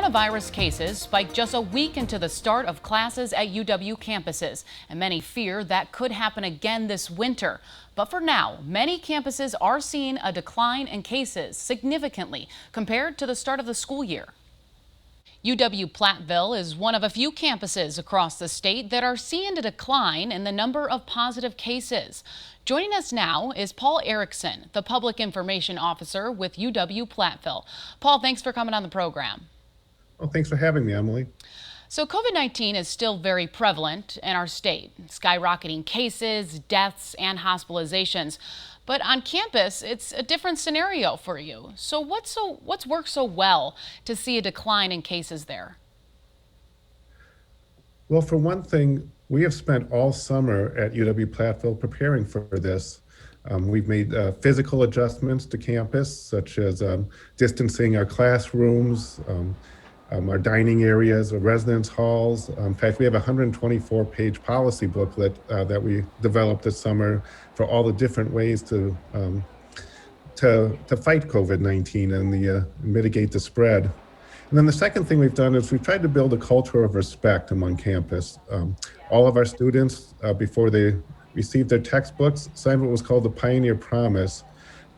Coronavirus cases spiked just a week into the start of classes at UW campuses, and many fear that could happen again this winter. But for now, many campuses are seeing a decline in cases significantly compared to the start of the school year. UW-Platteville is one of a few campuses across the state that are seeing a decline in the number of positive cases. Joining us now is Paul Erikson, the Public Information Officer with UW-Platteville. Paul, thanks for coming on the program. Well, thanks for having me, Emily. So COVID-19 is still very prevalent in our state, skyrocketing cases, deaths, and hospitalizations. But on campus, it's a different scenario for you. So what's worked so well to see a decline in cases there? Well, for one thing, we have spent all summer at UW-Platteville preparing for this. We've made physical adjustments to campus, such as distancing our classrooms, our dining areas, our residence halls. In fact, we have a 124-page policy booklet that we developed this summer for all the different ways to fight COVID-19 and mitigate the spread. And then the second thing we've done is we've tried to build a culture of respect among campus. All of our students, before they received their textbooks, signed what was called the Pioneer Promise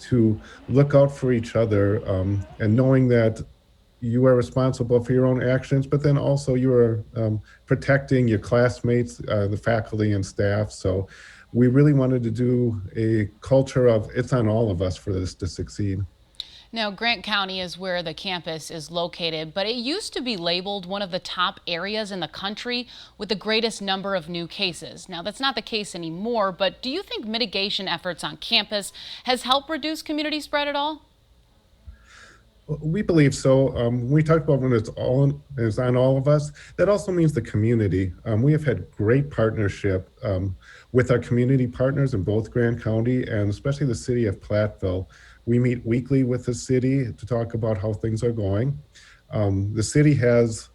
to look out for each other, and knowing that you are responsible for your own actions, but then also you are protecting your classmates, the faculty and staff. So we really wanted to do a culture of it's on all of us for this to succeed. Now, Grant County is where the campus is located, but it used to be labeled one of the top areas in the country with the greatest number of new cases. Now, that's not the case anymore, but do you think mitigation efforts on campus has helped reduce community spread at all? We believe so. We talked about when it's on all of us. That also means the community. We have had great partnership with our community partners in both Grant County and especially the city of Platteville. We meet weekly with the city to talk about how things are going. The city has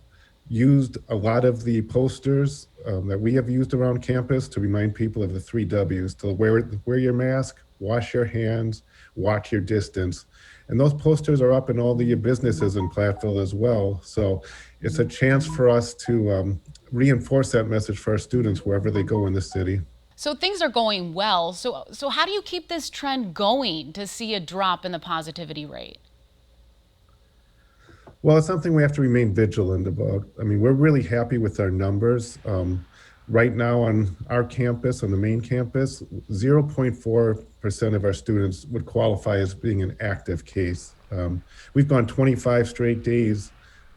used a lot of the posters that we have used around campus to remind people of the 3 W's, to wear your mask, wash your hands, watch your distance. And those posters are up in all the businesses in Platteville as well. So it's a chance for us to reinforce that message for our students wherever they go in the city. So things are going well. So how do you keep this trend going to see a drop in the positivity rate? Well, it's something we have to remain vigilant about. I mean, we're really happy with our numbers. Right now on our campus, on the main campus, 0.4% of our students would qualify as being an active case. We've gone 25 straight days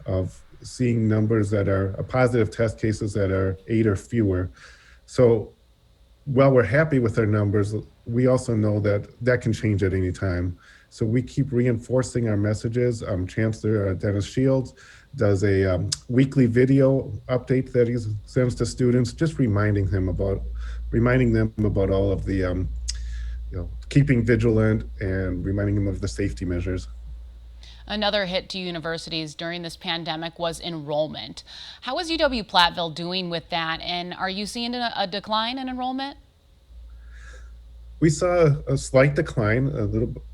of seeing numbers that are positive test cases that are 8 or fewer. So while we're happy with our numbers, we also know that that can change at any time. So we keep reinforcing our messages. Chancellor Dennis Shields does a weekly video update that he sends to students, just reminding them about all of the keeping vigilant and reminding them of the safety measures. Another hit to universities during this pandemic was enrollment. How is UW-Platteville doing with that, and are you seeing a decline in enrollment? We saw a slight decline,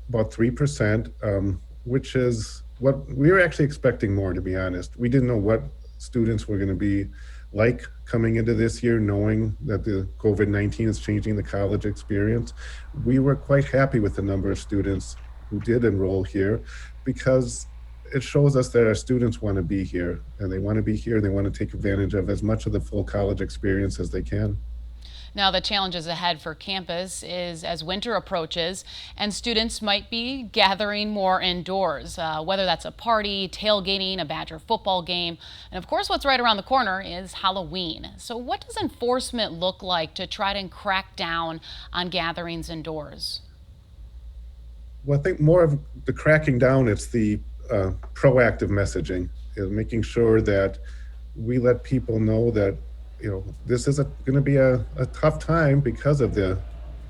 about 3%, which is what we were actually expecting more, to be honest. We didn't know what students were going to be like coming into this year, knowing that the COVID-19 is changing the college experience. We were quite happy with the number of students who did enroll here because it shows us that our students want to be here, and they want to be here and they want to take advantage of as much of the full college experience as they can. Now, the challenges ahead for campus is as winter approaches and students might be gathering more indoors, whether that's a party, tailgating, a Badger football game. And of course, what's right around the corner is Halloween. So what does enforcement look like to try to crack down on gatherings indoors? Well, I think more of the cracking down, it's the proactive messaging, making sure that we let people know that this is going to be a tough time because of the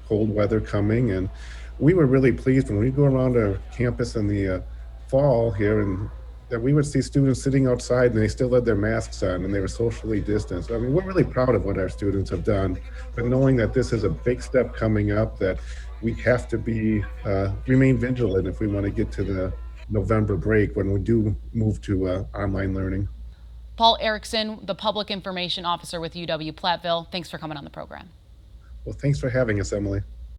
cold weather coming. And we were really pleased when we go around our campus in the fall here and that we would see students sitting outside and they still had their masks on and they were socially distanced. I mean, we're really proud of what our students have done, but knowing that this is a big step coming up, that we have to remain vigilant if we want to get to November break when we do move to online learning. Paul Erikson, the Public Information Officer with UW Platteville, thanks for coming on the program. Well, thanks for having us, Emily.